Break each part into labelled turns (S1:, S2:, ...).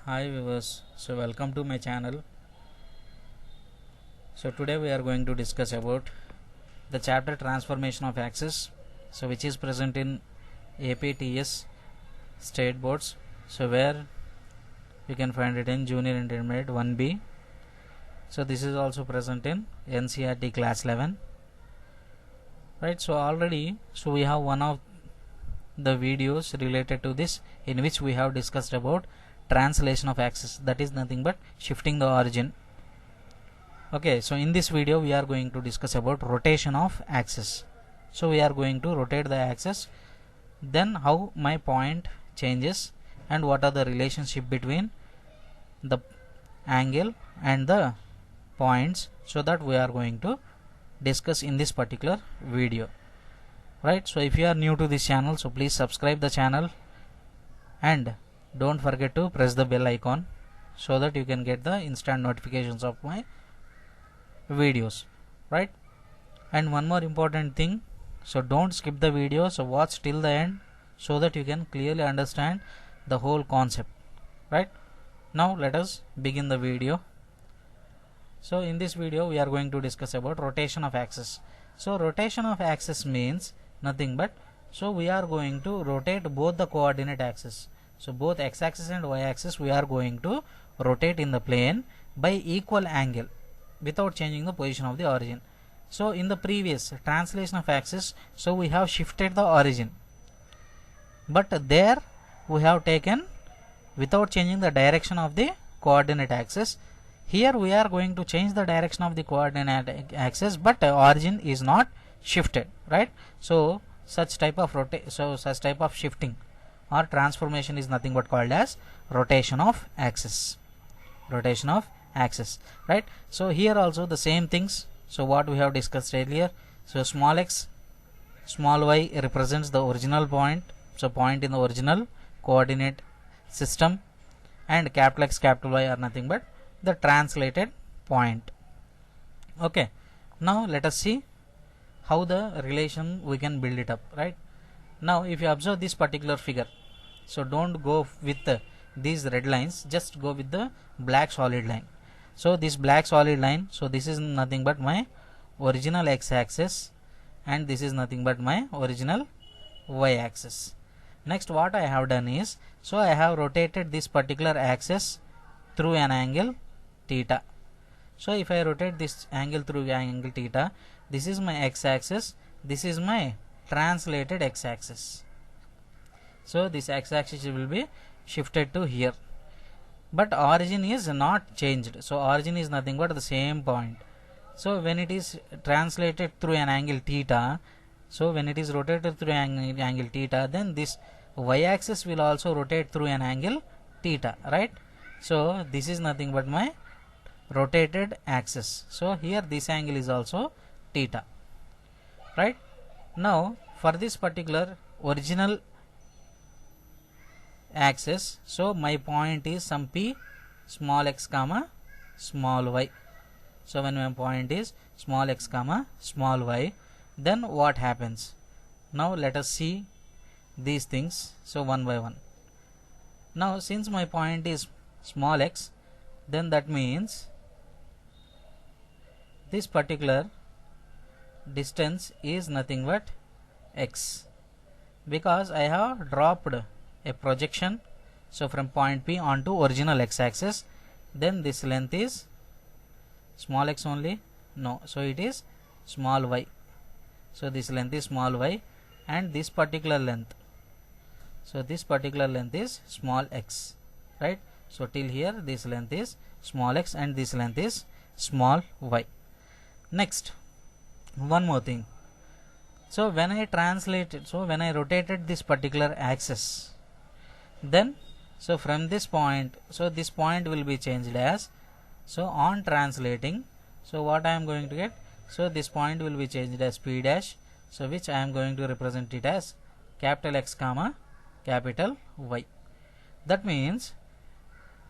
S1: Hi viewers, so welcome to my channel. So today we are going to discuss about the chapter transformation of axis, so which is present in APTS state boards, so where you can find it in junior intermediate 1B. So this is also present in NCERT class 11, right? So already we have one of the videos related to this in which we have discussed about translation of axis, that is nothing but shifting the origin. Okay, so in this video we are going to discuss about rotation of axis. So we are going to rotate the axis, then how my point changes and what are the relationship between the angle and the points, so that we are going to discuss in this particular video, right? So if you are new to this channel, so please subscribe the channel and don't forget to press the bell icon so that you can get the instant notifications of my videos, right? And one more important thing, so don't skip the video, so watch till the end so that you can clearly understand the whole concept, right? Now let us begin the video. So in this video we are going to discuss about rotation of axis. So rotation of axis means nothing but, so we are going to rotate both the coordinate axis, so both x axis and y axis we are going to rotate in the plane by equal angle without changing the position of the origin. So in the previous translation of axis, so we have shifted the origin, but there we have taken without changing the direction of the coordinate axis. Here we are going to change the direction of the coordinate axis, but origin is not shifted, right? So such type of shifting or transformation is nothing but called as rotation of axis. Rotation of axis, right? So here also the same things, so what we have discussed earlier. So small x small y represents the original point, so point in the original coordinate system, and capital X capital Y are nothing but the translated point. Okay, now let us see how the relation we can build it up, right? Now if you observe this particular figure, so don't go with these red lines, just go with the black solid line. So this black solid line, so this is nothing but my original x axis and this is nothing but my original y axis. Next what I have done is, so I have rotated this particular axis through an angle theta. So if I rotate this angle through angle theta, this is my x axis, this is my translated x axis. So this x axis will be shifted to here, but origin is not changed, so origin is nothing but the same point. So when it is translated through an angle theta, so when it is rotated through an angle theta, then this y axis will also rotate through an angle theta, right? So this is nothing but my rotated axis, so here this angle is also theta, right? Now for this particular original axis, so my point is some p small x comma small y. So when my point is small x comma small y, then what happens? Now let us see these things, so one by one. Now since my point is small x, then that means this particular distance is nothing but x, because I have dropped a projection, so from point P onto original x axis, then this length is small x only, no, so it is small y, so this length is small y, and this particular length, so this particular length is small x, right? So till here this length is small x and this length is small y. Next one more thing, so when I translated, so when I rotated this particular axis, then so from this point, so this point will be changed as, so on translating, so what I am going to get, so this point will be changed as p dash, so which I am going to represent it as capital X comma capital Y. That means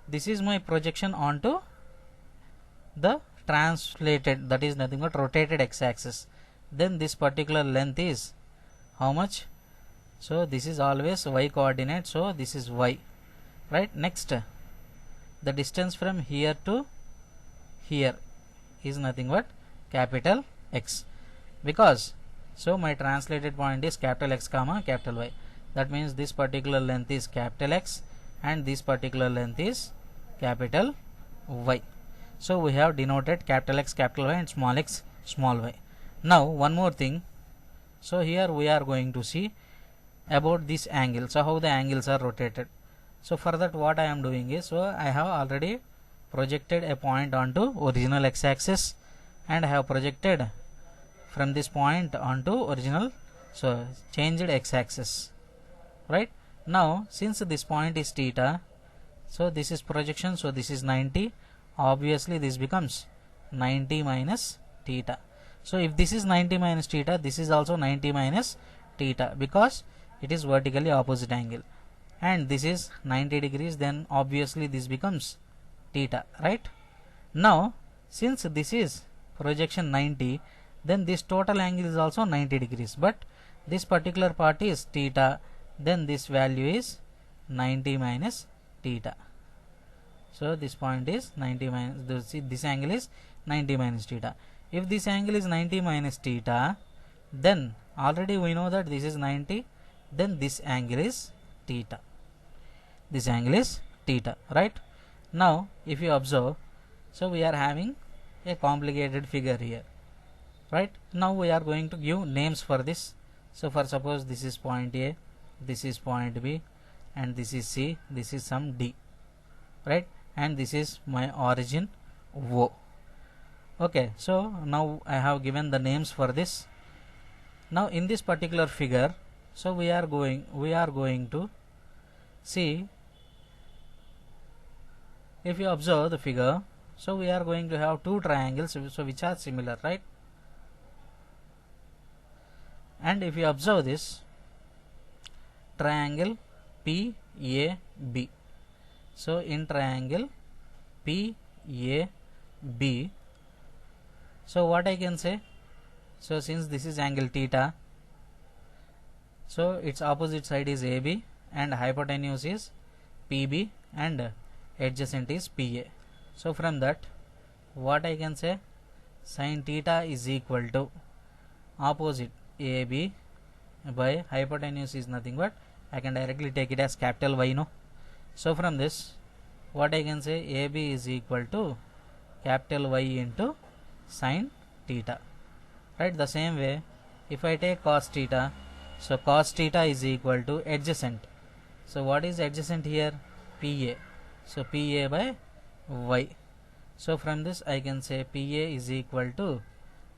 S1: this is my projection onto the translated, that is nothing but rotated x axis. Then this particular length is how much? So this is always y coordinate, so this is y, right? Next the distance from here to here is nothing but capital X, because so my translated point is capital X comma capital Y. That means this particular length is capital X and this particular length is capital Y. So we have denoted capital X capital Y and small x small y. Now one more thing, so here we are going to see about this angle, so how the angles are rotated. So for that what I am doing is, so I have already projected a point onto original x axis and I have projected from this point onto original, so changed x axis, right. Now since this point is theta, so this is projection, so this is 90, obviously this becomes 90 minus theta. So if this is 90 minus theta, this is also 90 minus theta, because it is vertically opposite angle, and this is 90 degrees, then obviously this becomes theta, right. Now since this is projection 90, then this total angle is also 90 degrees, but this particular part is theta, then this value is 90 minus theta. So this point is 90 minus, this angle is 90 minus theta. If this angle is 90 minus theta, then already we know that this is 90, then this angle is theta. This angle is theta, right. Now if you observe, so we are having a complicated figure here, right. Now we are going to give names for this. So for suppose this is point A, this is point B, and this is C, this is some D, right, and this is my origin O. Okay, so now I have given the names for this. Now in this particular figure, so we are going to see, if you observe the figure, so we are going to have two triangles, so which are similar, right. And if you observe this triangle PAB, so in triangle PAB, so what I can say, so since this is angle theta, so its opposite side is AB and hypotenuse is PB and adjacent is PA. So from that what I can say, sin theta is equal to opposite AB by hypotenuse is nothing but, I can directly take it as capital Y, no. So from this what I can say, AB is equal to capital Y into sin theta, right. The same way if I take cos theta, so cos theta is equal to adjacent, so what is adjacent here, PA, so PA by Y. So from this I can say PA is equal to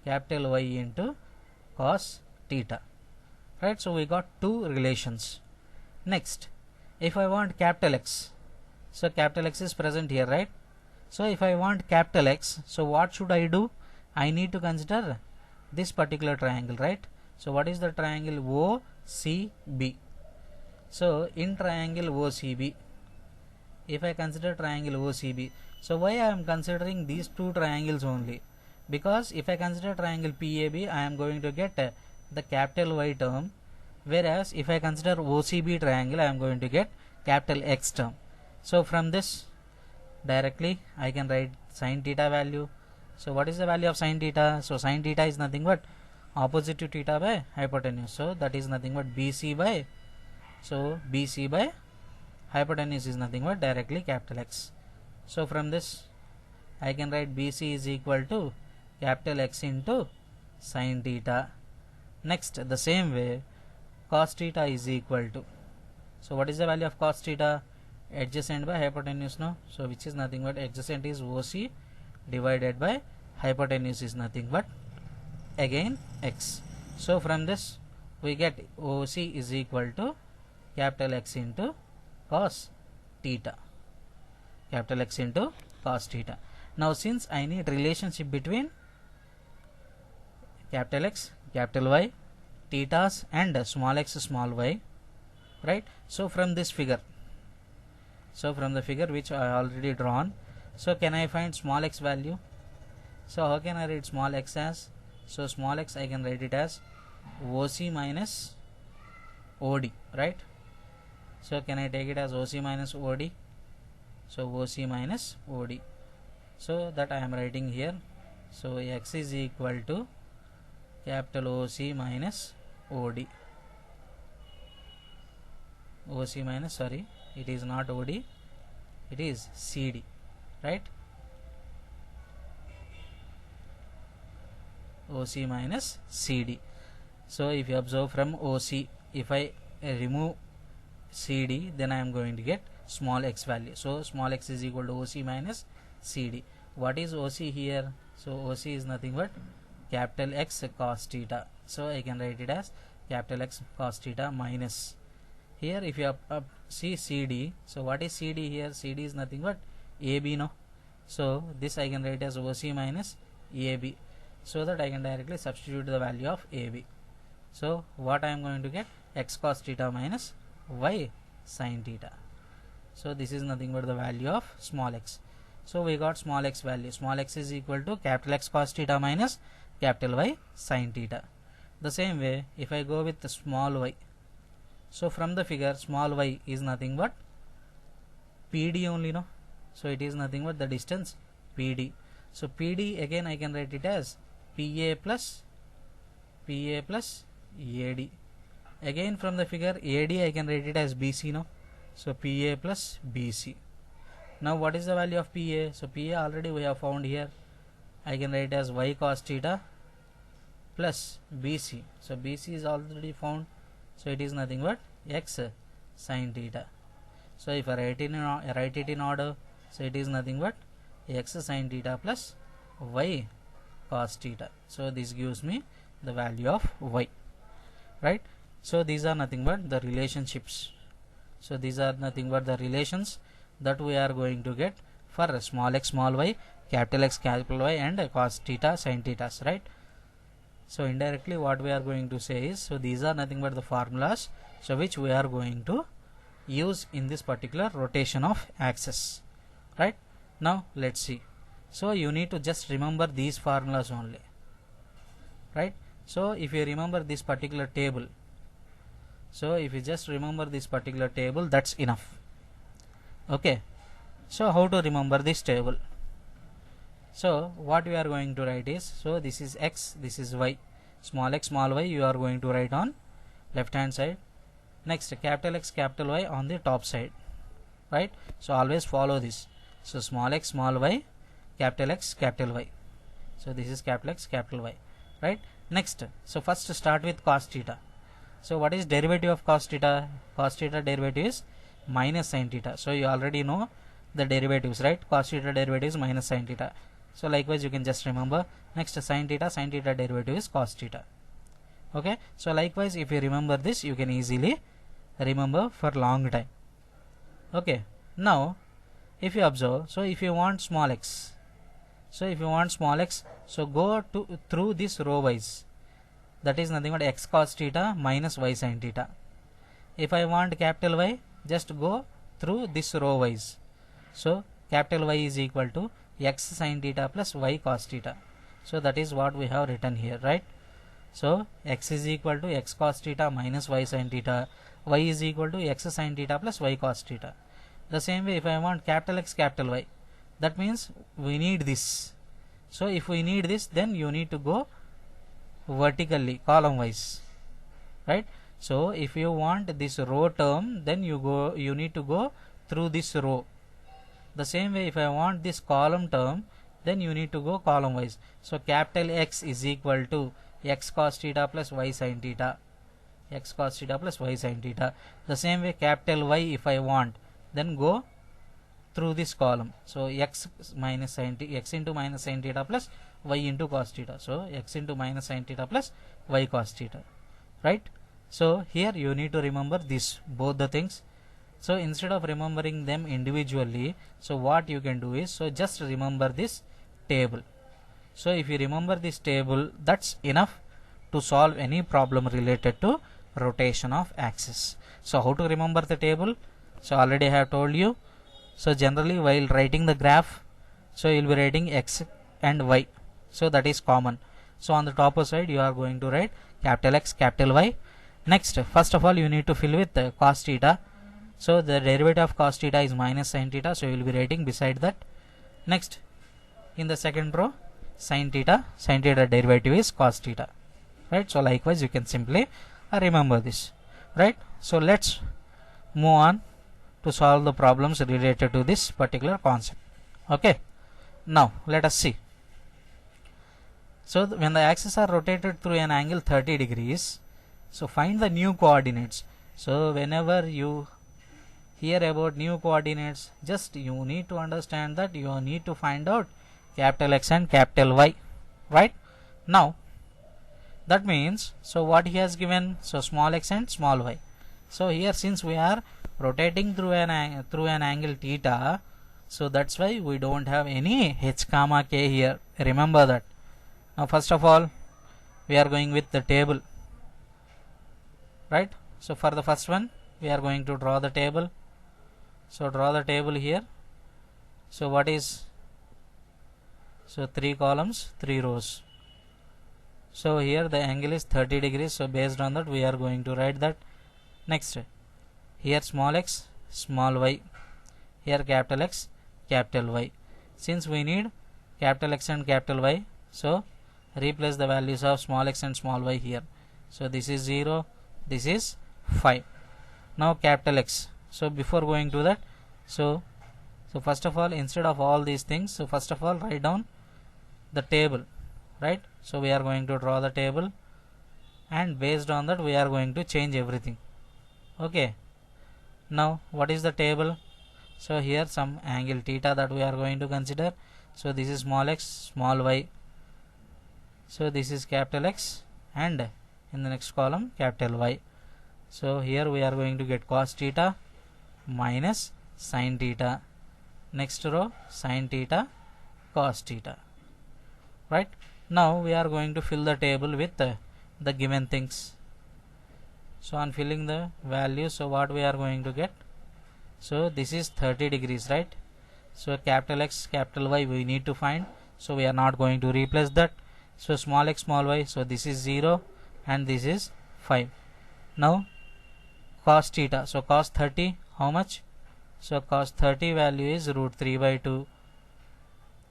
S1: capital Y into cos theta, right. So we got two relations. Next, if I want capital X, so capital X is present here, right. So if I want capital X, so what should I do, I need to consider this particular triangle, right. So what is the triangle, OCB. So in triangle OCB, if I consider triangle OCB, so why I am considering these two triangles only, because if I consider triangle PAB, I am going to get the capital Y term, whereas if I consider OCB triangle, I am going to get capital X term. So from this directly I can write sin theta value. So what is the value of sin theta, so sin theta is nothing but opposite to theta by hypotenuse, so that is nothing but BC by, so BC by hypotenuse is nothing but directly capital X. So from this I can write BC is equal to capital X into sin theta. Next the same way cos theta is equal to, so what is the value of cos theta, adjacent by hypotenuse, no, so which is nothing but adjacent is OC divided by hypotenuse is nothing but again X. So from this we get OC is equal to capital X into cos theta, capital X into cos theta. Now since I need relationship between capital X, capital Y, thetas and small x small y, right. So from this figure, so from the figure which I already drawn, so can I find small x value, so how can I write small x as, so small x I can write it as OC minus OD, right. So can I take it as OC minus OD, so OC minus OD. So that I am writing here. So X is equal to capital OC minus OD. OC minus, sorry, it is not OD, it is CD, right? OC minus CD. So if you observe from OC, if I remove CD, then I am going to get small x value. So small x is equal to OC minus CD. What is OC here? So OC is nothing but capital X cos theta. So I can write it as capital X cos theta minus. Here if you see CD, so what is CD here? CD is nothing but AB, no? So this I can write as OC minus AB, so that I can directly substitute the value of AB. So what I am going to get? X cos theta minus Y sin theta. So this is nothing but the value of small x. So we got small x value. Small x is equal to capital X cos theta minus capital Y sin theta. The same way, if I go with the small y, so from the figure small y is nothing but PD only, no? So it is nothing but the distance PD. So PD again I can write it as PA plus AD. Again from the figure AD I can write it as BC, no? So PA plus BC. Now what is the value of PA? So PA already we have found here. I can write as Y cos theta plus BC. So BC is already found. So it is nothing but X sin theta. So if I write it in order, so it is nothing but X sin theta plus Y cos theta. So this gives me the value of Y, right? So these are nothing but the relationships. So these are nothing but the relations that we are going to get for small x small y, capital X capital Y, and cos theta sin theta, right? So indirectly what we are going to say is, so these are nothing but the formulas, so which we are going to use in this particular rotation of axis, right? Now let's see. So you need to just remember these formulas only, right? So if you remember this particular table, so if you just remember this particular table, that's enough. Okay, so how to remember this table? So what we are going to write is, so this is x, this is y, small x small y you are going to write on left hand side. Next capital X capital Y on the top side, right? So always follow this. So small x small y, capital X capital Y. So this is capital X capital Y, right? Next, so first start with cos theta. So what is derivative of cos theta? Cos theta derivative is minus sin theta. So you already know the derivatives, right? Cos theta derivative is minus sin theta. So likewise you can just remember. Next sin theta derivative is cos theta. Okay, so likewise if you remember this, you can easily remember for long time. Okay, now if you observe, so if you want small x, so go through this row wise, that is nothing but x cos theta minus y sin theta. If I want capital Y, just go through this row wise. So capital Y is equal to x sin theta plus y cos theta. So that is what we have written here, right? So x is equal to x cos theta minus y sin theta, y is equal to x sin theta plus y cos theta. The same way if I want capital X capital Y, that means we need this. So if we need this, then you need to go vertically column wise, right? So if you want this row term, then you need to go through this row. The same way if I want this column term, then you need to go column wise. So capital X is equal to x cos theta plus y sin theta, x cos theta plus y sin theta. The same way capital Y if I want, then go through this column. So x minus sin theta, x into minus sin theta plus y into cos theta. So x into minus sin theta plus y cos theta, right? So here you need to remember this both the things. So instead of remembering them individually, so what you can do is, so just remember this table. So if you remember this table, that's enough to solve any problem related to rotation of axis. So how to remember the table? So already I have told you. So generally while writing the graph, so you will be writing x and y. So that is common. So on the top side you are going to write capital X capital Y. Next, first of all you need to fill with cos theta. So the derivative of cos theta is minus sin theta, so you will be writing beside that. Next, in the second row, sin theta derivative is cos theta, right? So likewise you can simply remember this, right? So let's move on to solve the problems related to this particular concept. Okay, now let us see. So when the axes are rotated through an angle 30 degrees, so find the new coordinates. So whenever you hear about new coordinates, just you need to understand that you need to find out capital X and capital Y, right? Now that means, so what he has given, so small x and small y. So here, since we are rotating through an angle theta, so that's why we don't have any h comma k here. Remember that. Now first of all, we are going with the table, right? So for the first one, we are going to draw the table. So draw the table here. So what is, so 3 columns, 3 rows. So here the angle is 30 degrees, so based on that we are going to write that. Next, here small x, small y, here capital X, capital Y. Since we need capital X and capital Y, so replace the values of small x and small y here. So this is 0, this is 5. Now capital X. So before going to that, so first of all, instead of all these things, so first of all write down the table, right? So we are going to draw the table, and based on that we are going to change everything. Okay, now what is the table? So here some angle theta that we are going to consider. So this is small x, small y, so this is capital X, and in the next column capital Y. So here we are going to get cos theta minus sin theta. Next row, sin theta, cos theta, right? Now we are going to fill the table with the given things. So on filling the values, so what we are going to get, so this is 30 degrees, right? So capital X, capital Y we need to find, so we are not going to replace that. So small x, small y, so this is 0 and this is 5. Now cos theta, so cos 30, how much? So cos 30 value is root 3 by 2.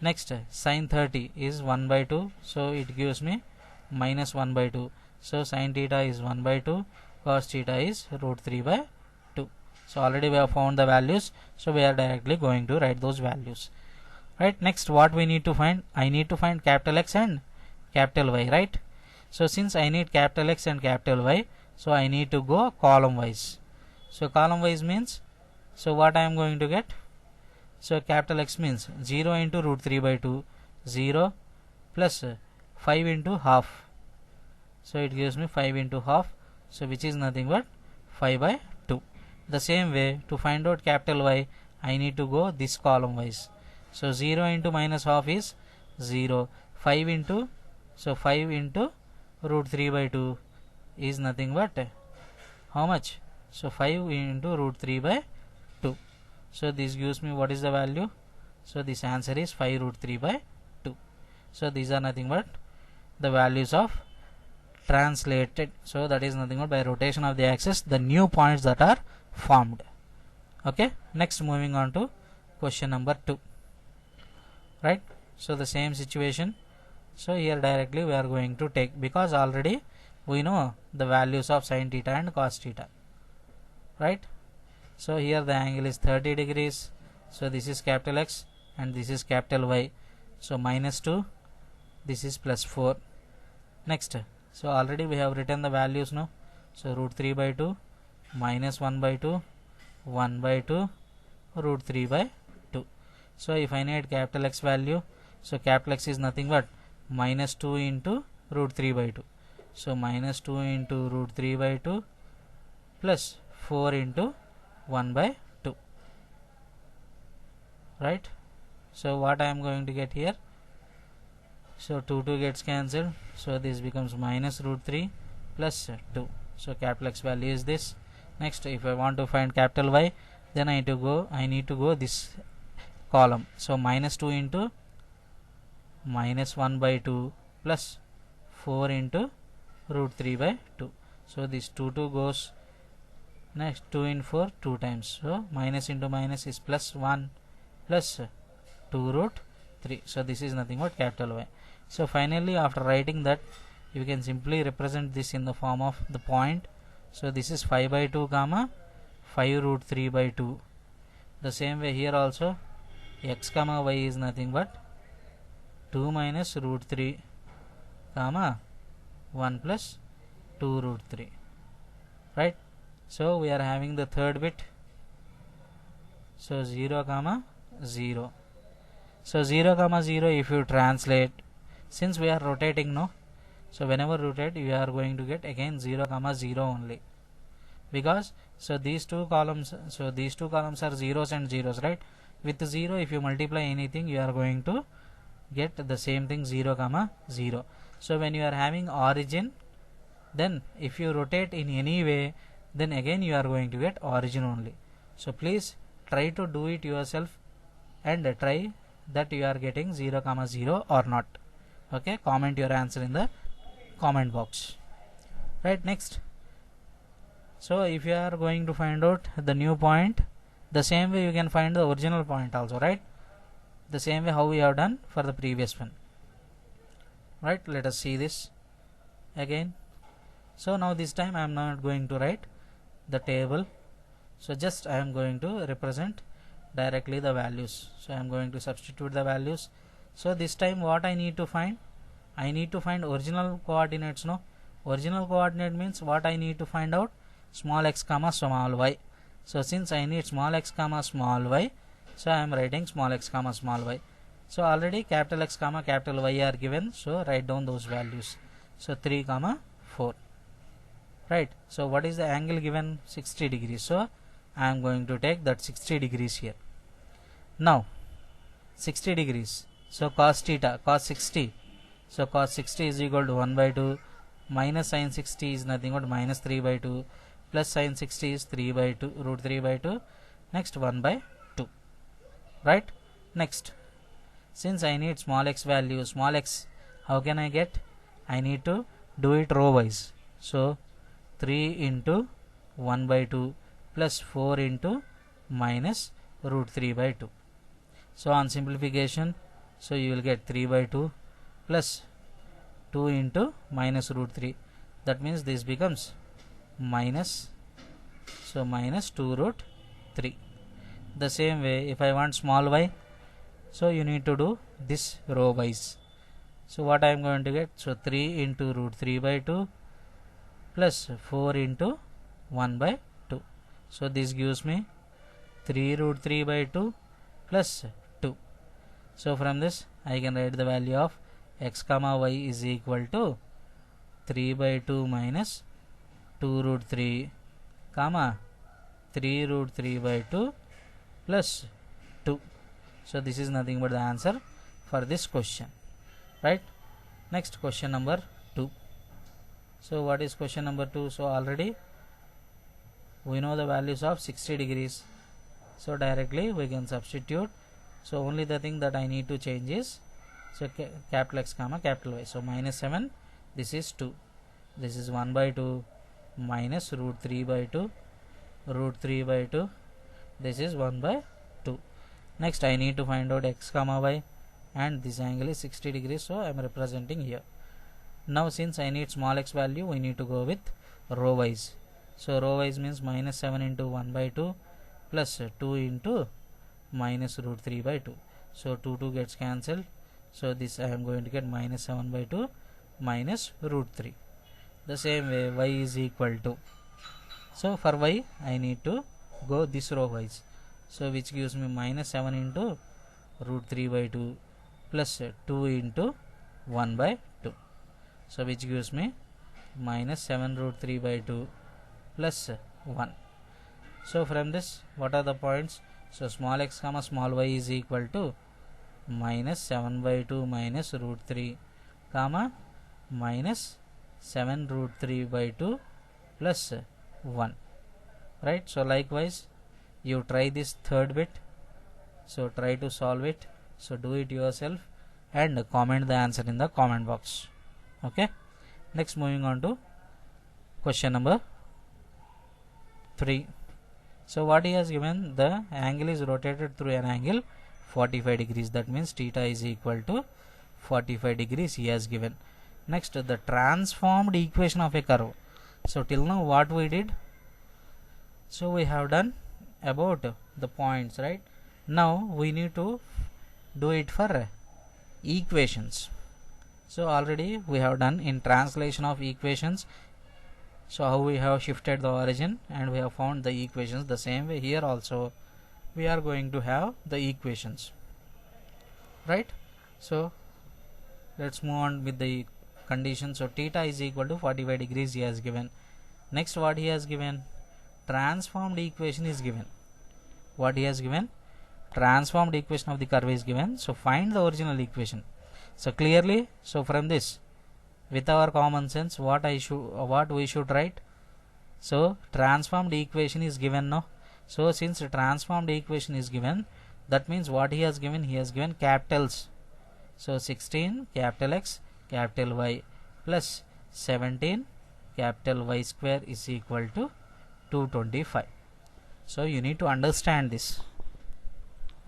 S1: Next, sin 30 is 1 by 2, so it gives me minus 1 by 2. So sin theta is 1 by 2, cos theta is root 3 by 2. So already we have found the values, so we are directly going to write those values, right? Next, what we need to find, I need to find capital X and capital Y, right? So since I need capital X and capital Y, so I need to go column wise. So column wise means, so what I am going to get, so capital X means 0 into root 3 by 2, 0 plus 5 into half. So it gives me 5 into half, so which is nothing but 5 by 2. The same way, to find out capital Y, I need to go this column wise. So 0 into minus half is 0, 5 into, so 5 into root 3 by 2 is nothing but how much? So 5 into root 3 by 2. So this gives me what is the value? So this answer is 5 root 3 by 2. So these are nothing but the values of translated. So that is nothing but by rotation of the axis, the new points that are formed. Okay, next moving on to question number 2, right? So the same situation. So here directly we are going to take, because already we know the values of sin theta and cos theta, right? So here the angle is 30 degrees. So this is capital X and this is capital Y. So minus 2, this is plus 4. Next, so already we have written the values now. So root 3 by 2, minus 1 by 2, 1 by 2, root 3 by 2. So if I need capital X value, so capital X is nothing but minus 2 into root 3 by 2. So minus 2 into root 3 by 2 plus 4 into 1 by 2, right? So what I am going to get here, so 2 gets cancelled, so this becomes minus root 3 plus 2. So capital X value is this. Next, if I want to find capital Y, then I need to go this column. So minus 2 into minus 1 by 2 plus 4 into root 3 by 2. So this 2 goes. next 2 in 4 2 times, so minus into minus is plus 1 plus 2 root 3. So this is nothing but capital Y. So finally, after writing that, you can simply represent this in the form of the point. So this is 5 by 2 comma 5 root 3 by 2. The same way here also, x comma y is nothing but 2 minus root 3 comma 1 plus 2 root 3, right? So we are having the third bit, so 0 comma 0. So 0 comma 0, if you translate, since we are rotating, no, so whenever rotate you are going to get again 0 comma 0 only, because so these two columns are zeros and zeros, right? With 0, if you multiply anything, you are going to get the same thing, 0 comma 0. So when you are having origin, then if you rotate in any way, then again you are going to get origin only. So please try to do it yourself and try that you are getting 0 comma 0 or not. Okay, comment your answer in the comment box. Right, next, so if you are going to find out the new point, the same way you can find the original point also, right? The same way how we have done for the previous one, right? Let us see this again. So now this time I am not going to write the table, so just I am going to represent directly the values. So I am going to substitute the values. So this time what I need to find? I need to find original coordinates, no? Original coordinate means what I need to find out? Small x comma small y. So since I need small x comma small y, so I am writing small x comma small y. So already capital X comma capital Y are given, so write down those values. So 3 comma 4, right? So what is the angle given? 60 degrees. So I am going to take that 60 degrees here. Now 60 degrees, so cos theta, cos 60, so cos 60 is equal to 1 by 2 minus sin 60 is nothing but minus 3 by 2 plus sin 60 is 3 by 2 root 3 by 2, next 1 by 2, right? Next, since I need small x value, small x, how can I get? I need to do it row wise. So 3 into 1 by 2 plus 4 into minus root 3 by 2. So on simplification, so you will get 3 by 2 plus 2 into minus root 3. That means this becomes minus, so minus 2 root 3. The same way, if I want small y, so you need to do this row wise. So what I am going to get? So 3 into root 3 by 2 plus 4 into 1 by 2. So this gives me 3 root 3 by 2 plus 2. So from this I can write the value of x comma y is equal to 3 by 2 minus 2 root 3 comma 3 root 3 by 2 plus 2. So this is nothing but the answer for this question, right? Next, question number 2. So what is question number 2? So already we know the values of 60 degrees, so directly we can substitute. So only the thing that I need to change is, so capital X comma capital Y. So minus 7, this is 2, this is 1 by 2 minus root 3 by 2 root 3 by 2, this is 1 by 2. Next I need to find out x comma y, and this angle is 60 degrees, so I am representing here. Now since I need small x value, we need to go with row wise. So row wise means minus 7 into 1 by 2 plus 2 into minus root 3 by 2. So 2 gets cancelled, so this I am going to get minus 7 by 2 minus root 3. The same way y is equal to, so for y I need to go this row wise, so which gives me minus 7 into root 3 by 2 plus 2 into 1 by 2. So which gives me minus 7 root 3 by 2 plus 1. So from this, what are the points? So small x comma small y is equal to minus 7 by 2 minus root 3 comma minus 7 root 3 by 2 plus 1, right? So likewise you try this third bit, so try to solve it, so do it yourself and comment the answer in the comment box. Okay, next moving on to question number 3. So what he has given, the angle is rotated through an angle 45 degrees, that means theta is equal to 45 degrees he has given. Next, the transformed equation of a curve. So till now what we did, so we have done about the points, right? Now we need to do it for equations. So already we have done in translation of equations, so how we have shifted the origin and we have found the equations. The same way here also we are going to have the equations, right? So let's move on with the condition. So theta is equal to 45 degrees he has given. Next, what he has given, transformed equation is given. What he has given, transformed equation of the curve is given. So find the original equation. So clearly, so from this, with our common sense, what we should write, so transformed equation is given now. So since transformed equation is given, that means what he has given, he has given capitals. So 16 capital X capital Y plus 17 capital Y square is equal to 225. So you need to understand this.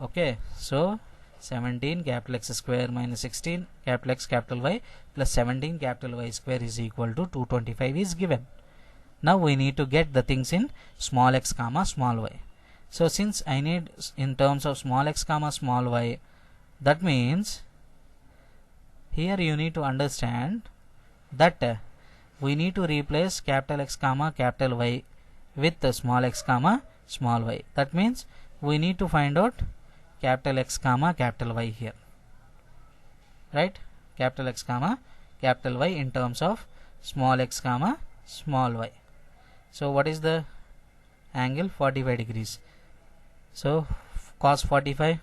S1: Okay, so 17 capital X square minus 16 capital X capital Y plus 17 capital Y square is equal to 225 is given. Now we need to get the things in small x comma small y. So since I need in terms of small x comma small y, that means here you need to understand that we need to replace capital X comma capital Y with small x comma small y. That means we need to find out capital X comma capital Y here, right? Capital X comma capital Y in terms of small x comma small y. So what is the angle? 45 degrees. So cos 45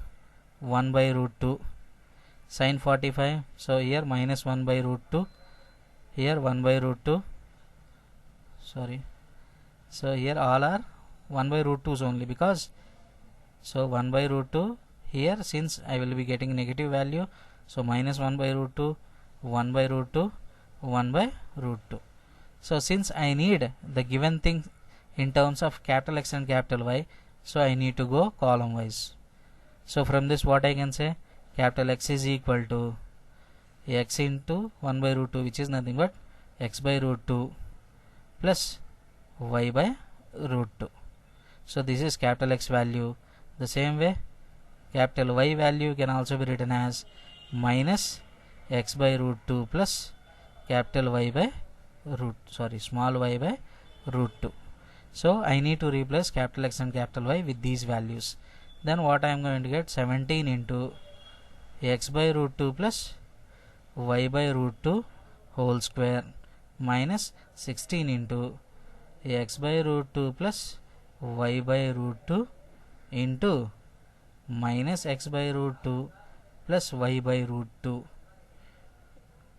S1: 1 by root 2, sin 45, so here minus 1 by root 2, here 1 by root 2, sorry, so here all are 1 by root 2's only, because so 1 by root 2 here, since I will be getting negative value, so minus 1 by root 2, 1 by root 2, 1 by root 2. So since I need the given thing in terms of capital X and capital Y, so I need to go column wise. So from this what I can say, capital X is equal to x into 1 by root 2, which is nothing but x by root 2 plus y by root 2. So this is capital X value. The same way capital Y value can also be written as minus x by root 2 plus capital Y by small y by root 2. So I need to replace capital X and capital Y with these values. Then what I am going to get, 17 into x by root 2 plus y by root 2 whole square minus 16 into x by root 2 plus y by root 2 into minus x by root 2 plus y by root 2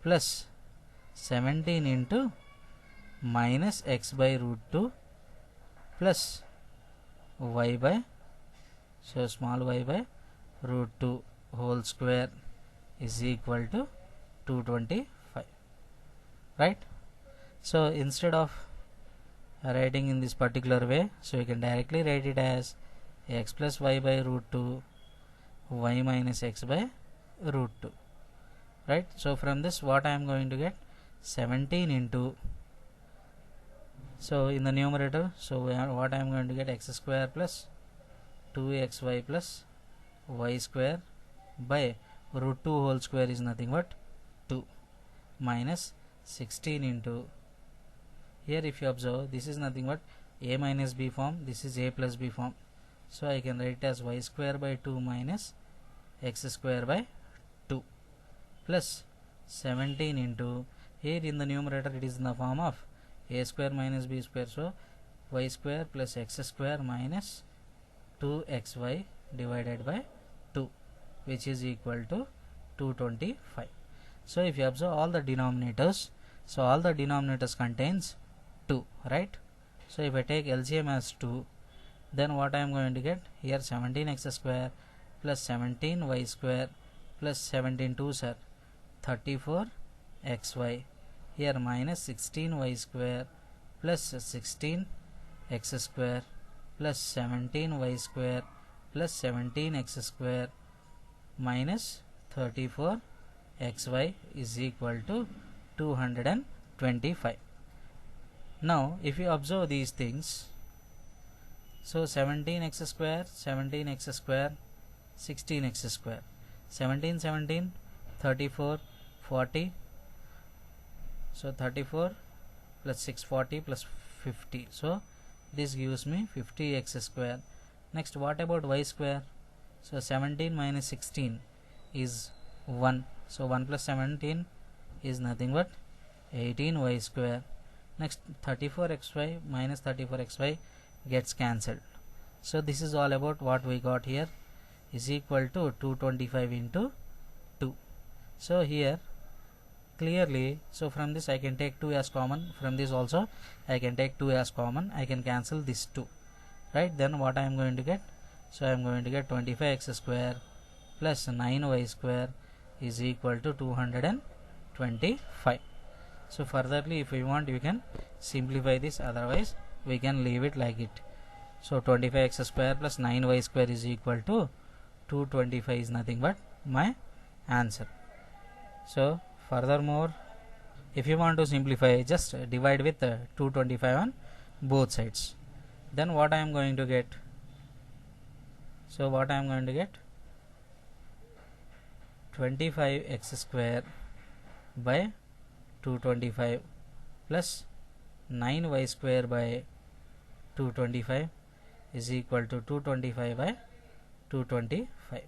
S1: plus 17 into minus x by root 2 plus y by, so small y by root 2 whole square is equal to 225, right? So instead of writing in this particular way, so you can directly write it as x plus y by root 2 y minus x by root 2, right? So from this what I am going to get, 17 into, so in the numerator, so what I am going to get, x square plus 2xy plus y square by root 2 whole square is nothing but 2 minus 16 into, here if you observe, this is nothing but a minus b form, this is a plus b form, so I can write it as y square by 2 minus x square by 2 plus 17 into, here in the numerator it is in the form of a square minus b square, so y square plus x square minus 2xy divided by 2, which is equal to 225. So if you observe all the denominators, so all the denominators contains 2, right? So if I take LCM as 2, then what I am going to get, here 17x square plus 17y square plus 17 2s are 34xy, here minus 16y square plus 16 x square plus 17y square plus 17x square minus 34xy is equal to 225. Now if you observe these things, so 17x square, 17x square, 16x square, 17, 17, 34, 40, so 34 plus 640 plus 50, so this gives me 50x square. Next, what about y square? So 17 minus 16 is 1, so 1 plus 17 is nothing but 18y square. Next, 34xy minus 34xy gets cancelled. So this is all about what we got here is equal to 225 into 2. So here clearly, so from this I can take 2 as common, from this also I can take 2 as common, I can cancel this 2, right? Then what I am going to get? So I am going to get 25x square plus 9y square is equal to 225. So furtherly, if you want, you can simplify this, otherwise we can leave it like it. So 25x square plus 9y square is equal to 225 is nothing but my answer. So furthermore, if you want to simplify, just divide with 225 on both sides. Then what I am going to get? So what I am going to get? 25x square by 225 plus 9y square by 225 is equal to 225 by 225.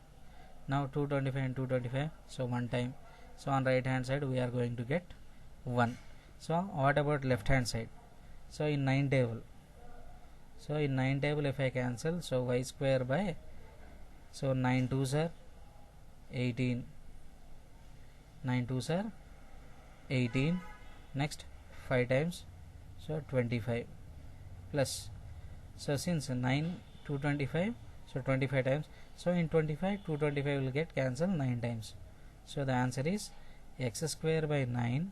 S1: Now 225 and 225, so one time. So on right hand side we are going to get 1. So what about left hand side? So in 9 table, so in 9 table if I cancel, so y square by, so 9 2s are 18, 9 2s are 18. Next 5 times, so 25 plus, so since 9 225, so 25 times, so in 25 225 will get cancelled 9 times. So the answer is x square by 9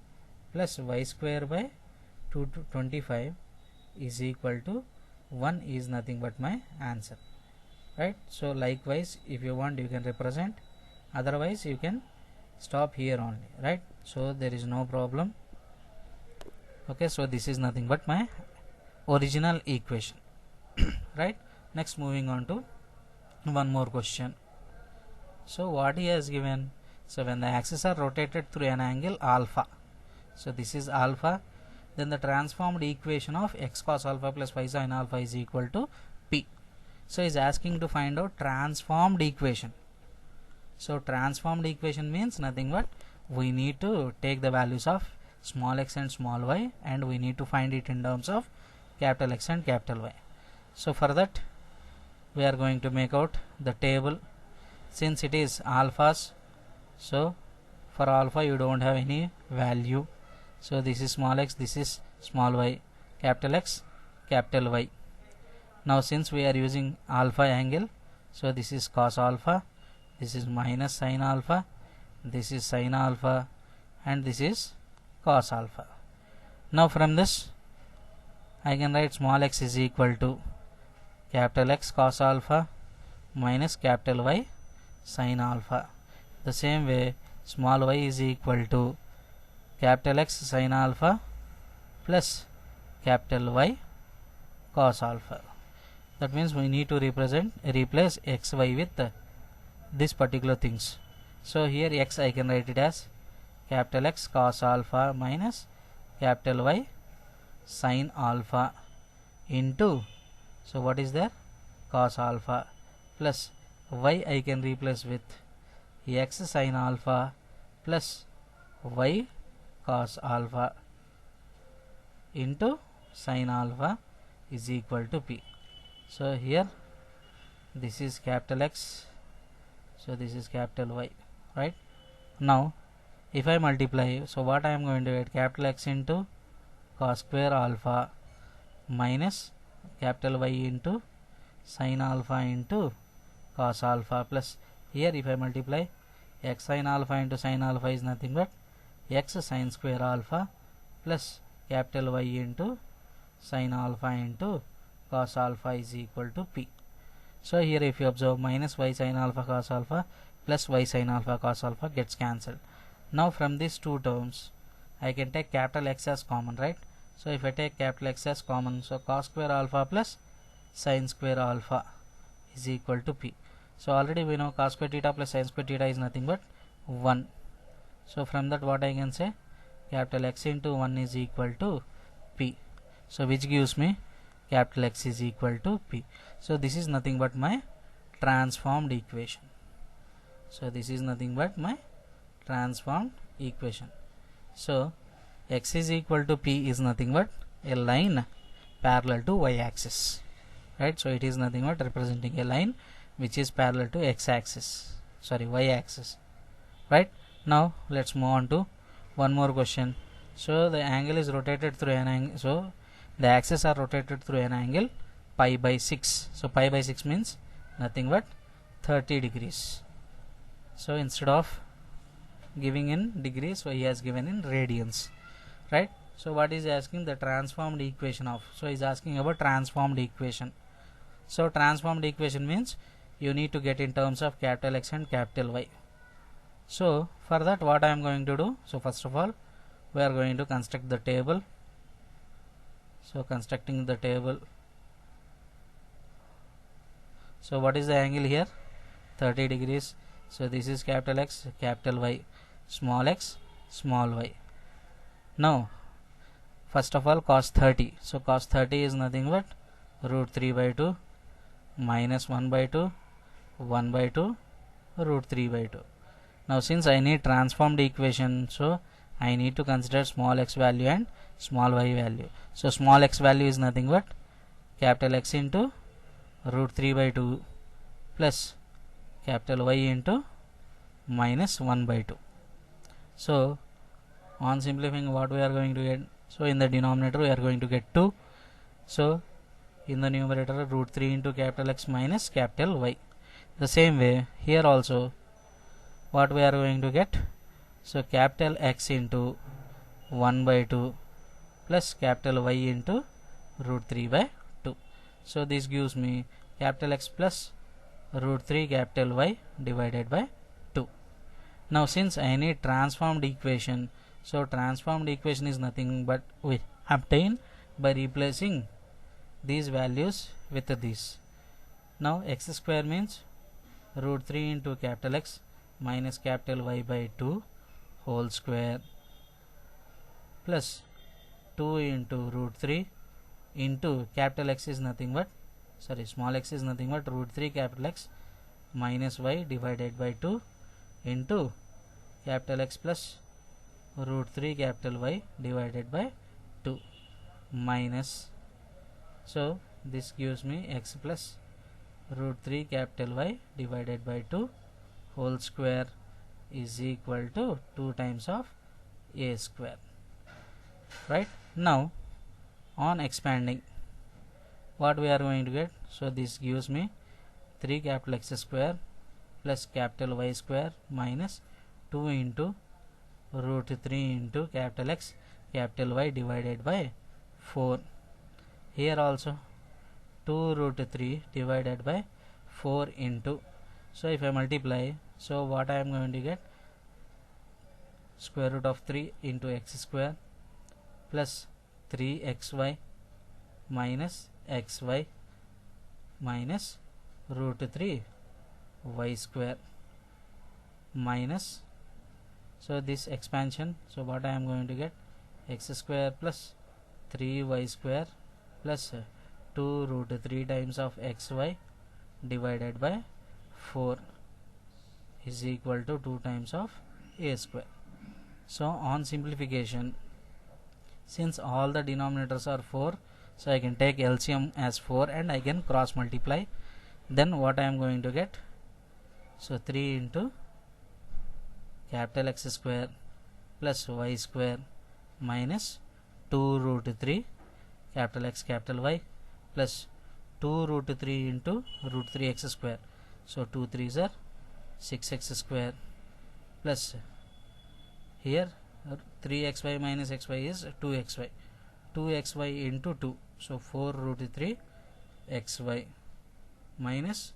S1: plus y square by 225 is equal to 1 is nothing but my answer, right? So likewise, if you want, you can represent, otherwise you can stop here only, right? So there is no problem. Okay, so this is nothing but my original equation, right? Next, moving on to one more question. So what he has given, so when the axes are rotated through an angle alpha, so this is alpha, then the transformed equation of x cos alpha plus y sin alpha is equal to p. So he is asking to find out transformed equation. So transformed equation means nothing but we need to take the values of small x and small y, and we need to find it in terms of capital X and capital Y. So for that we are going to make out the table. Since it is alphas, so for alpha you don't have any value, so this is small x, this is small y, capital X, capital Y. Now since we are using alpha angle, so this is cos alpha, this is minus sin alpha, this is sin alpha, and this is cos alpha. Now from this I can write small x is equal to capital X cos alpha minus capital Y sin alpha. The same way small y is equal to capital X sin alpha plus capital Y cos alpha. That means we need to replace xy with this particular things. So here x I can write it as capital X cos alpha minus capital Y sin alpha into, so what is there, cos alpha, plus y I can replace with x sin alpha plus y cos alpha into sin alpha is equal to p. So here this is capital X, so this is capital Y, right? Now if I multiply, so what I am going to get, capital X into cos square alpha minus capital Y into sin alpha into cos alpha, plus here if I multiply, x sin alpha into sin alpha is nothing but x sin square alpha plus capital Y into sin alpha into cos alpha is equal to P. So here if you observe, minus y sin alpha cos alpha plus y sin alpha cos alpha gets cancelled. Now from these two terms I can take capital X as common, right? So if I take capital X as common, so cos square alpha plus sin square alpha is equal to P. So already we know cos square theta plus sin square theta is nothing but 1. So from that what I can say, capital X into 1 is equal to P. So which gives me capital X is equal to P. So this is nothing but my transformed equation. So this is nothing but my transformed equation. So X is equal to P is nothing but a line parallel to y axis, right? So it is nothing but representing a line which is parallel to x axis, sorry, y axis, right? Now let's move on to one more question. So the angle is rotated through an angle, so the axes are rotated through an angle pi by 6. So pi by 6 means nothing but 30 degrees. So instead of giving in degrees, so he has given in radians, right? So what is asking? The transformed equation of, so he is asking about transformed equation. So transformed equation means you need to get in terms of capital X and capital Y. So for that what I am going to do, so first of all we are going to construct the table. So constructing the table, so what is the angle here? 30 degrees. So this is capital X, capital Y, small x, small y. Now first of all cos 30, so cos 30 is nothing but root 3 by 2 minus 1 by 2 1 by 2 root 3 by 2. Now since I need transformed equation, so I need to consider small x value and small y value. So small x value is nothing but capital X into root 3 by 2 plus capital Y into minus 1 by 2. So on simplifying what we are going to get, so in the denominator we are going to get 2. So in the numerator root 3 into capital X minus capital Y. The same way here also what we are going to get, so capital X into 1 by 2 plus capital Y into root 3 by 2. So this gives me capital X plus root 3 capital Y divided by 2. Now since I need transformed equation, so transformed equation is nothing but we obtain by replacing these values with these. Now x square means root 3 into capital X minus capital Y by 2 whole square plus 2 into root 3 into capital X is nothing but, sorry, small x is nothing but root 3 capital X minus Y divided by 2 into capital X plus root 3 capital Y divided by 2 minus, so this gives me x plus root 3 capital Y divided by 2 whole square is equal to 2 times of a square, right? Now on expanding what we are going to get, so this gives me 3 capital X square plus capital Y square minus 2 into root 3 into capital X capital Y divided by 4. Here also 2 root 3 divided by 4 into, so if I multiply, so what I am going to get, square root of 3 into x square plus 3xy minus xy minus root 3 y square minus, so this expansion, so what I am going to get, x square plus 3y square plus 2 root 3 times of xy divided by 4 is equal to 2 times of a square. So on simplification, since all the denominators are 4, so I can take LCM as 4 and I can cross multiply. Then what I am going to get, so 3 into capital X square plus y square minus 2 root 3 capital X capital Y plus 2 root 3 into root 3 x square, so 2 3s are 6x square plus here 3xy minus xy is 2xy, 2xy into 2, so 4 root 3 xy minus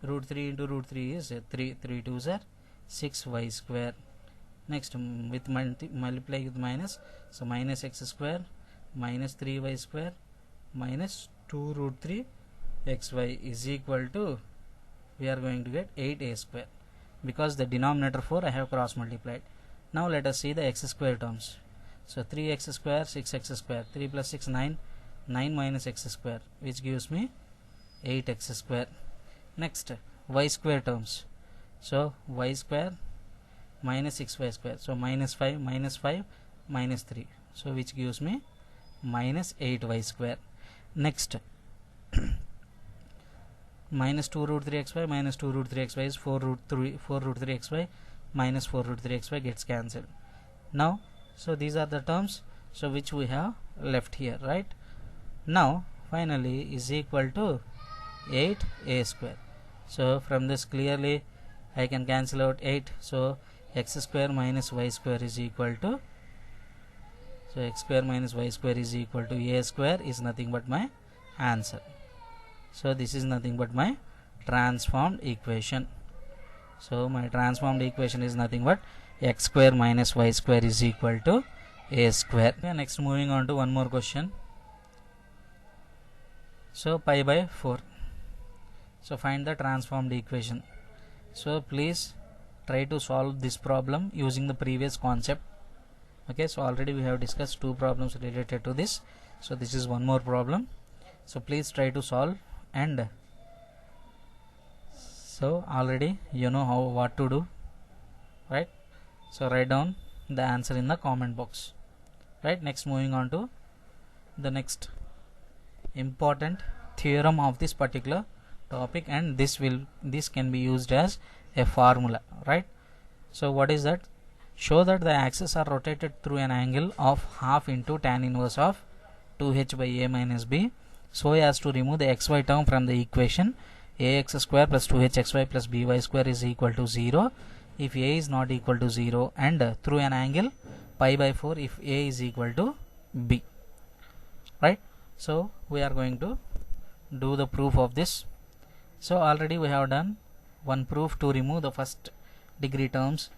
S1: root 3 into root 3 is 3, 3 2s are 6y square. Next with multiply with minus, so minus x square minus 3y square minus 2 root 3 xy is equal to, we are going to get 8a square, because the denominator 4 I have cross multiplied. Now let us see the x square terms. So 3x square, 6x square, 3 plus 6 9, 9 minus x square, which gives me 8x square. Next y square terms, so y square minus 6y square, so minus 5 minus 5 minus 3, so which gives me minus 8y square. Next minus 2 root 3 xy minus 2 root 3 xy is 4 root 3 xy minus 4 root 3 xy gets cancelled. Now so these are the terms, so which we have left here, right? Now finally is equal to 8a square. So from this clearly I can cancel out 8, so x square minus y square is equal to, so x square minus y square is equal to a square is nothing but my answer. So this is nothing but my transformed equation. So my transformed equation is nothing but x square minus y square is equal to a square. Okay, next moving on to one more question. So pi by 4. So find the transformed equation. So please try to solve this problem using the previous concept. Okay, so already we have discussed 2 problems related to this, so this is one more problem. So please try to solve, and so already you know what to do, right? So write down the answer in the comment box, right? Next moving on to the next important theorem of this particular topic, and this can be used as a formula, right? So what is that? Show that the axes are rotated through an angle of half into tan inverse of 2h by a minus b, so as to remove the xy term from the equation ax square plus 2hxy plus by square is equal to 0 if a is not equal to 0, and through an angle pi by 4 if a is equal to b, right? So we are going to do the proof of this. So already we have done one proof to remove the first degree terms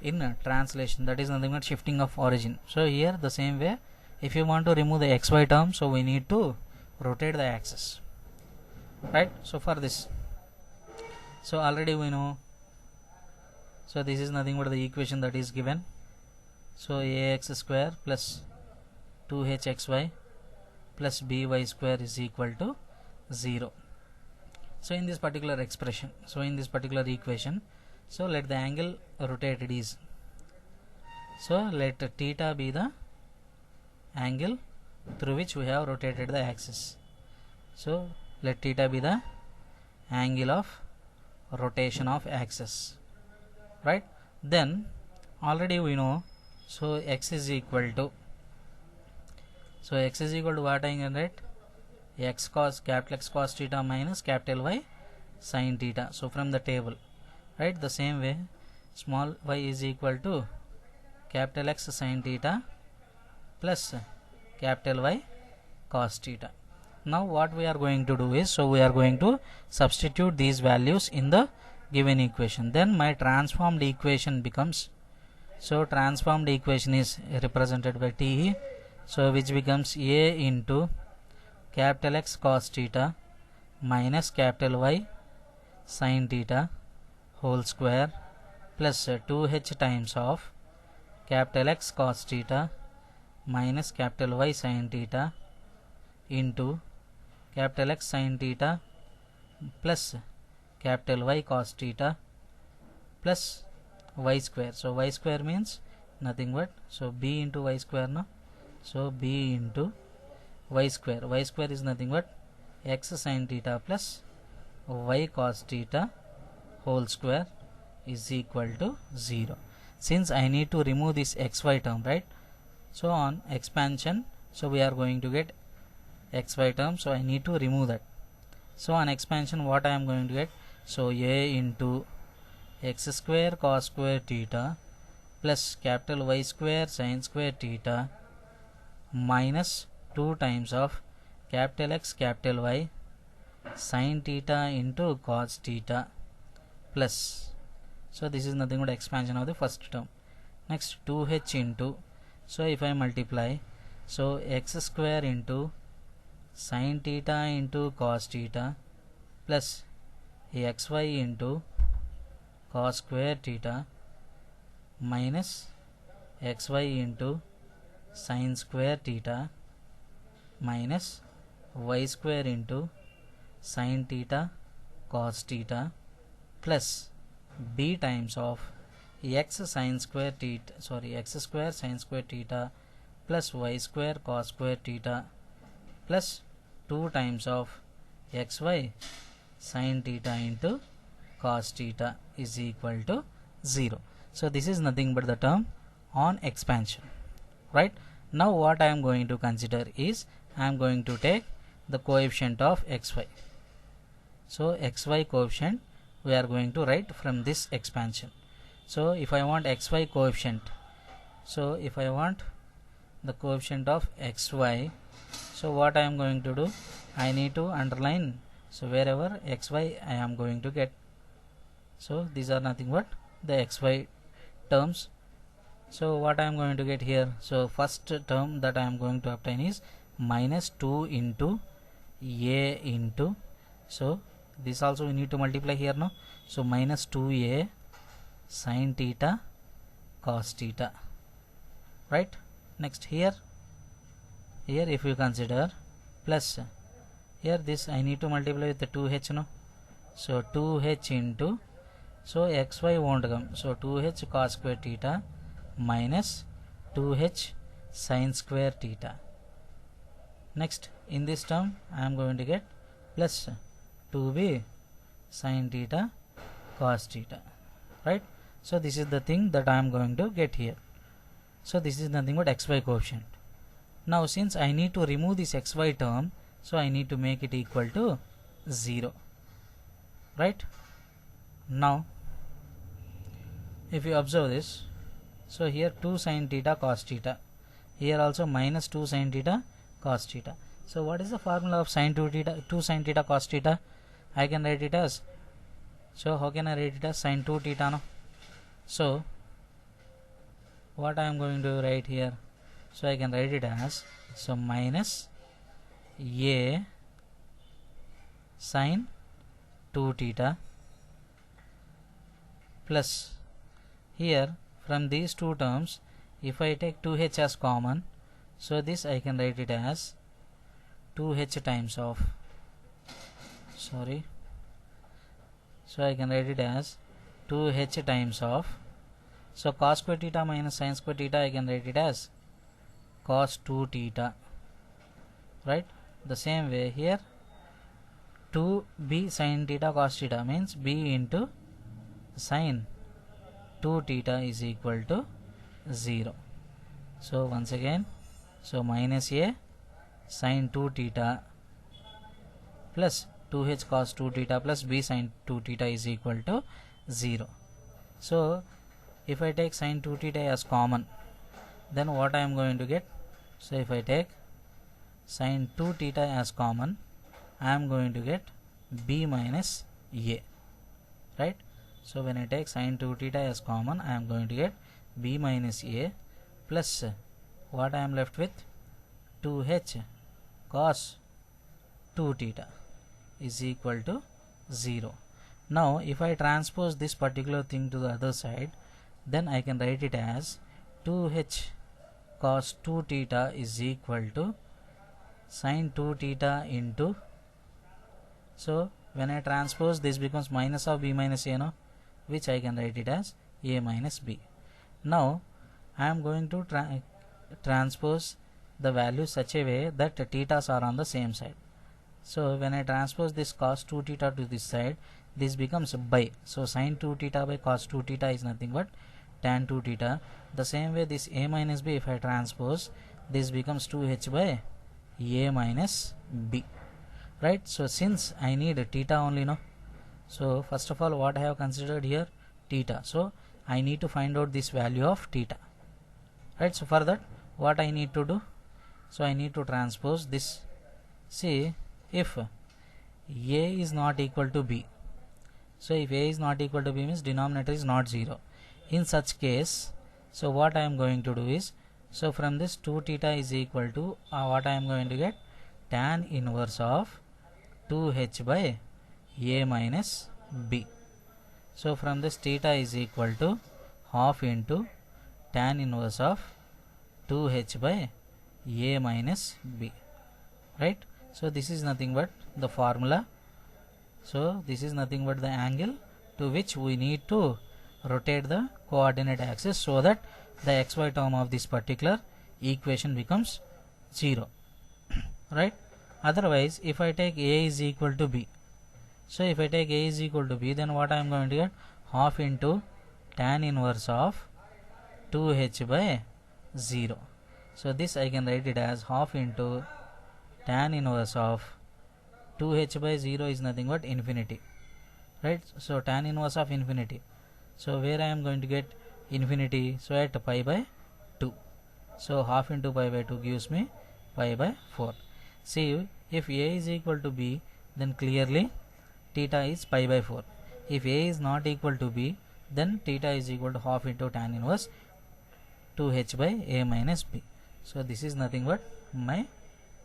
S1: in translation, that is nothing but shifting of origin. So here the same way, if you want to remove the xy term, so we need to rotate the axis, right? So for this, so already we know, so this is nothing but the equation that is given. So ax square plus 2hxy plus by square is equal to 0. So in this particular expression, so in this particular equation, so let the angle rotated is, so let theta be the angle through which we have rotated the axis. So let theta be the angle of rotation of axis, right? Then already we know, so x is equal to, so x is equal to what I can write? X cos theta minus capital Y sin theta. So from the table, right? The same way, small y is equal to capital X sin theta plus capital Y cos theta. Now what we are going to do is, so we are going to substitute these values in the given equation. Then my transformed equation becomes, so transformed equation is represented by T, so which becomes a into capital X cos theta minus capital Y sin theta whole square plus 2h times of capital X cos theta minus capital Y sin theta into capital X sin theta plus capital Y cos theta plus y square. So y square means nothing but, so b into y square, no? So b into y square. Y square is nothing but x sin theta plus y cos theta whole square is equal to 0. Since I need to remove this xy term, right? So on expansion, so we are going to get xy term, so I need to remove that. So on expansion, what I am going to get? So a into x square cos square theta plus capital Y square sin square theta minus 2 times of capital X capital Y sin theta into cos theta plus, so this is nothing but expansion of the first term. Next 2h into, so if I multiply, so x square into sin theta into cos theta plus xy into cos square theta minus xy into sin square theta minus y square into sin theta cos theta plus b times of x sin square theta, x square sin square theta plus y square cos square theta plus 2 times of xy sin theta into cos theta is equal to 0. So this is nothing but the term on expansion, right? Now what I am going to consider is I am going to take the coefficient of xy. So xy coefficient we are going to write from this expansion. So if I want xy coefficient, so if I want the coefficient of xy, so what I am going to do, I need to underline, so wherever xy I am going to get, so these are nothing but the xy terms. So what I am going to get here, so first term that I am going to obtain is minus 2 into a into, so this also we need to multiply here, no? So minus 2a sin theta cos theta, right? Next here if you consider plus, here this I need to multiply with the 2h, no? So 2h into, so xy won't come, so 2h cos square theta minus 2h sin square theta. Next in this term I am going to get plus 2b sin theta cos theta, right? So this is the thing that I am going to get here. So this is nothing but xy coefficient. Now since I need to remove this xy term, so I need to make it equal to 0, right? Now if you observe this, so here 2 sin theta cos theta, here also minus 2 sin theta cos theta. So what is the formula of sin 2 sin theta cos theta? I can write it as, so how can I write it as sin 2 theta, no? So what I am going to write here, so I can write it as, so minus a sin 2 theta plus, here from these two terms if I take 2h as common, so this I can write it as 2h times of, so I can write it as 2h times of, so cos square theta minus sin square theta I can write it as cos 2 theta, right? The same way here 2b sin theta cos theta means b into sin 2 theta is equal to 0. So once again, so minus a sin 2 theta plus 2h cos 2 theta plus b sin 2 theta is equal to 0. So if I take sin 2 theta as common, then what I am going to get, so if I take sin 2 theta as common, I am going to get b minus a, right? So when I take sin 2 theta as common, I am going to get b minus a plus what I am left with, 2h cos 2 theta is equal to 0. Now if I transpose this particular thing to the other side, then I can write it as 2h cos 2 theta is equal to sin 2 theta into, so when I transpose this becomes minus of b minus a, no? Which I can write it as a minus b. Now I am going to transpose the value such a way that the thetas are on the same side. So when I transpose this cos 2 theta to this side, this becomes by, so sin 2 theta by cos 2 theta is nothing but tan 2 theta. The same way this a minus b, if I transpose, this becomes 2h by a minus b, right? So since I need a theta only, no? So first of all what I have considered here, theta. So I need to find out this value of theta, right? So for that what I need to do, so I need to transpose this See, if a is not equal to b, so if a is not equal to b means denominator is not 0. In such case, so what I am going to do is, so from this 2 theta is equal to what I am going to get, tan inverse of 2h by a minus b. So from this theta is equal to half into tan inverse of 2h by a minus b, right? So this is nothing but the formula. So this is nothing but the angle to which we need to rotate the coordinate axis so that the xy term of this particular equation becomes 0, right? Otherwise, if I take a is equal to b, so if I take a is equal to b, then what I am going to get, half into tan inverse of 2h by 0. So this I can write it as half into tan inverse of 2h by 0 is nothing but infinity, right? So tan inverse of infinity, so where I am going to get infinity, so at pi by 2, so half into pi by 2 gives me pi by 4. See, if a is equal to b, then clearly theta is pi by 4. If a is not equal to b, then theta is equal to half into tan inverse 2h by a minus b. So this is nothing but my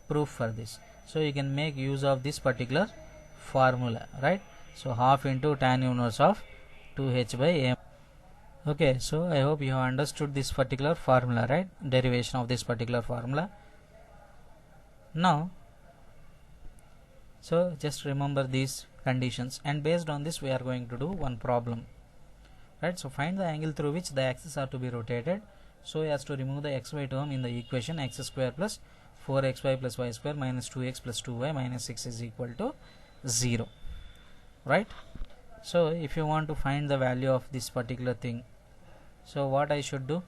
S1: proof for this. So you can make use of this particular formula, right? So half into tan inverse of 2h by a. Okay, so I hope you have understood this particular formula, right? Derivation of this particular formula. Now, so just remember these conditions, and based on this we are going to do one problem, right? So find the angle through which the axes are to be rotated so as to remove the xy term in the equation x square plus 4xy plus y square minus 2x plus 2y minus 6 is equal to 0, right? So if you want to find the value of this particular thing, so what I should do,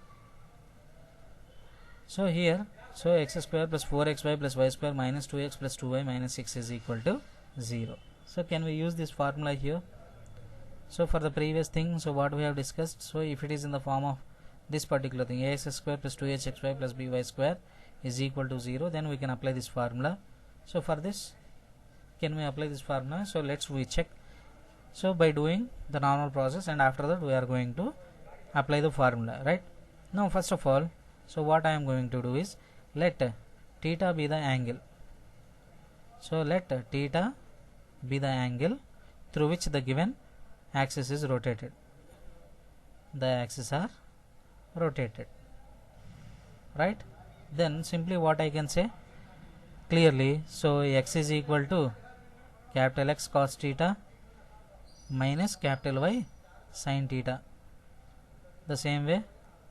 S1: so here, so x square plus 4xy plus y square minus 2x plus 2y minus 6 is equal to 0. So can we use this formula here? So for the previous thing, so what we have discussed, so if it is in the form of this particular thing, ax square plus 2hxy plus by square is equal to 0, then we can apply this formula. So for this, can we apply this formula? So let's we check. So by doing the normal process, and after that we are going to apply the formula, right? Now first of all, so what I am going to do is, let theta be the angle. So let theta be the angle through which the given axis is rotated. The axes are rotated, right? Then simply what I can say clearly, so x is equal to capital X cos theta minus capital Y sin theta. The same way,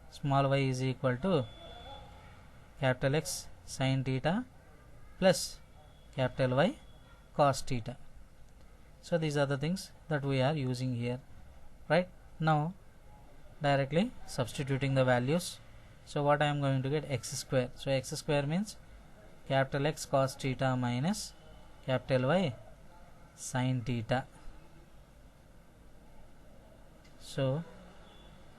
S1: small y is equal to capital X sin theta plus capital Y cos theta. So these are the things that we are using here, right? Now directly substituting the values, so what I am going to get, x square. So x square means capital X cos theta minus capital Y sin theta. So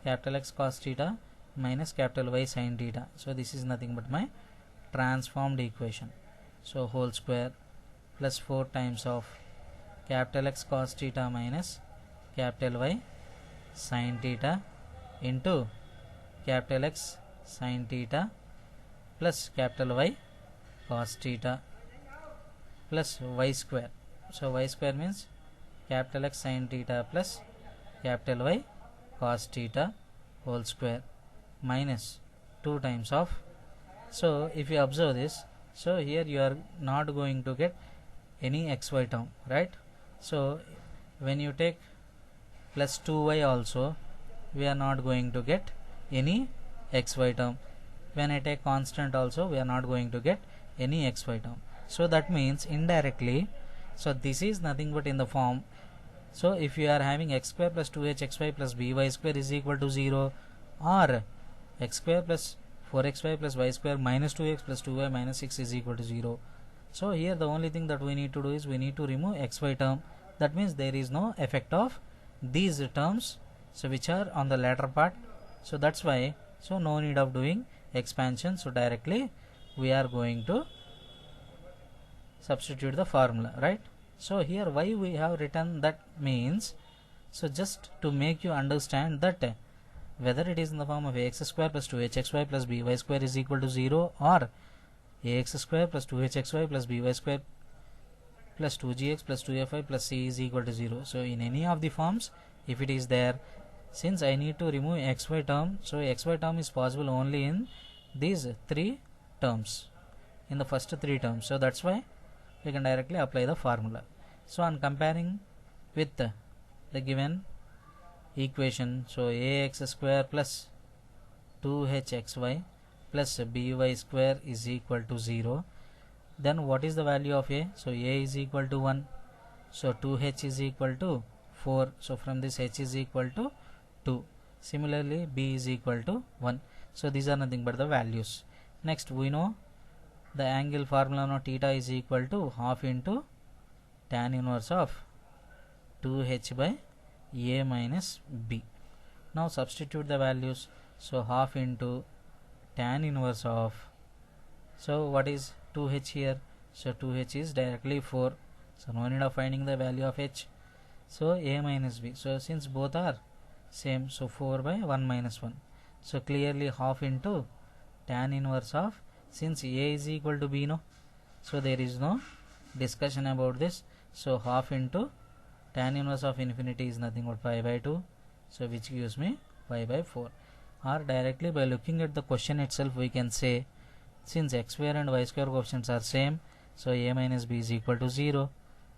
S1: capital X cos theta minus capital Y sin theta. So this is nothing but my transformed equation. So whole square plus 4 times of capital X cos theta minus capital Y sin theta into capital X sin theta plus capital Y cos theta plus y square. So y square means capital X sin theta plus capital Y cos theta whole square minus 2 times of, so if you observe this, so here you are not going to get any xy term, right? So when you take plus 2y also, we are not going to get any xy term. When I take constant also, we are not going to get any xy term. So that means indirectly, so this is nothing but in the form, so if you are having x square plus 2hxy plus by square is equal to 0, or x square plus 4xy plus y square minus 2x plus 2y minus 6 is equal to 0. So here the only thing that we need to do is we need to remove xy term. That means there is no effect of these terms, so which are on the latter part. So that's why, so no need of doing expansion. So directly we are going to substitute the formula, right? So here why we have written that means, so just to make you understand that whether it is in the form of ax square plus 2hxy plus by square is equal to 0, or ax square plus 2hxy plus by square plus 2gx plus 2fy plus c is equal to 0. So in any of the forms, if it is there, since I need to remove xy term, so xy term is possible only in these three terms, in the first three terms. So that's why we can directly apply the formula. So on comparing with the given equation, so ax square plus 2hxy plus by square is equal to 0, then what is the value of a? So a is equal to 1, so 2h is equal to 4, so from this h is equal to 2. Similarly b is equal to 1. So these are nothing but the values. Next we know the angle formula of theta is equal to half into tan inverse of 2h by a minus b. Now substitute the values, so half into tan inverse of, so what is 2h here? So 2h is directly 4, so no need of finding the value of h. So a minus b, so since both are same, so 4 by 1 minus 1, so clearly half into tan inverse of, since a is equal to b, no, so there is no discussion about this, so half into tan inverse of infinity is nothing but pi by 2, so which gives me pi by 4. Or directly by looking at the question itself we can say, since x square and y square coefficients are same, so a minus b is equal to 0,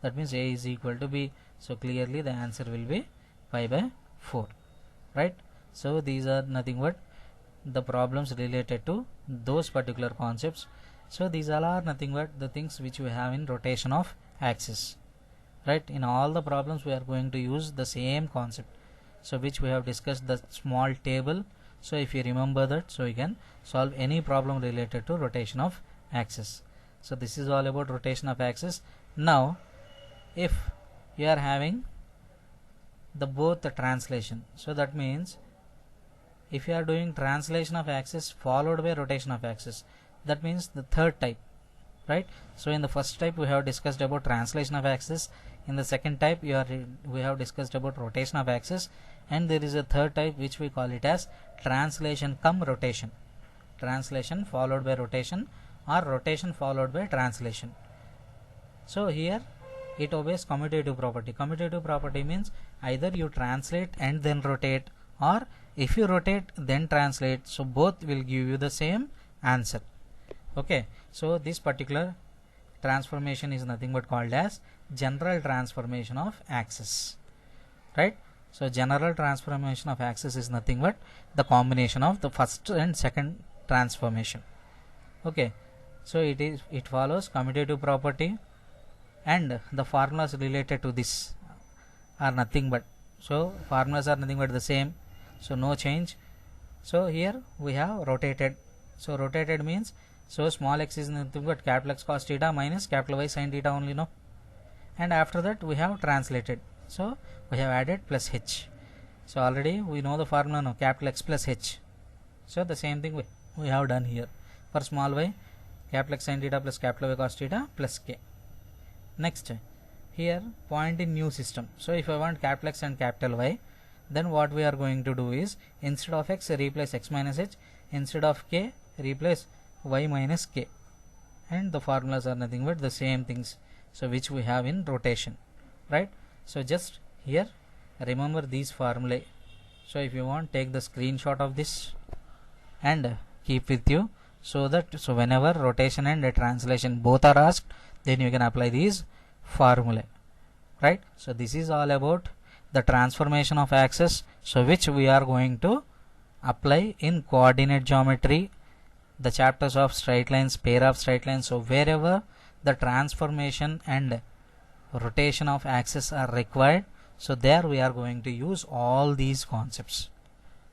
S1: that means a is equal to b, so clearly the answer will be pi by 4, right? So these are nothing but the problems related to those particular concepts. So these all are nothing but the things which we have in rotation of axis, right? In all the problems we are going to use the same concept, so which we have discussed the small table. So if you remember that, so you can solve any problem related to rotation of axis. So this is all about rotation of axis. Now if you are having the both the translation, so that means if you are doing translation of axis followed by rotation of axis, that means the third type, right? So in the first type we have discussed about translation of axis, in the second type we have discussed about rotation of axis, and there is a third type which we call it as translation cum rotation, translation followed by rotation or rotation followed by translation. So here it obeys commutative property. Commutative property means either you translate and then rotate, or if you rotate then translate, so both will give you the same answer. Okay, so this particular transformation is nothing but called as general transformation of axis, right? So general transformation of axis is nothing but the combination of the first and second transformation. Okay, so it follows commutative property, and the formulas related to this are nothing but, so formulas are nothing but the same, so no change. So here we have rotated, so rotated means, so small x is nothing but capital X cos theta minus capital Y sin theta only, no, and after that we have translated, so we have added plus h. So already we know the formula, no, capital X plus h. So the same thing we have done here for small y, capital X sin theta plus capital Y cos theta plus k. Next, here point in new system. So if I want capital X and capital Y, then what we are going to do is, instead of x replace x minus h, instead of k replace y minus k, and the formulas are nothing but the same things, so which we have in rotation, right? So just here remember these formulae. So if you want, take the screenshot of this and keep with you, so that so whenever rotation and translation both are asked, then you can apply these formulae, right? So this is all about the transformation of axis, so which we are going to apply in coordinate geometry, the chapters of straight lines, pair of straight lines. So wherever the transformation and rotation of axis are required, so there we are going to use all these concepts,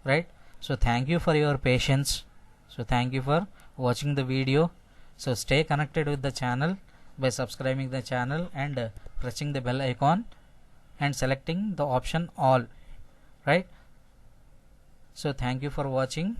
S1: right? So thank you for your patience. So thank you for watching the video. So stay connected with the channel by subscribing the channel and pressing the bell icon and selecting the option all, right? So thank you for watching.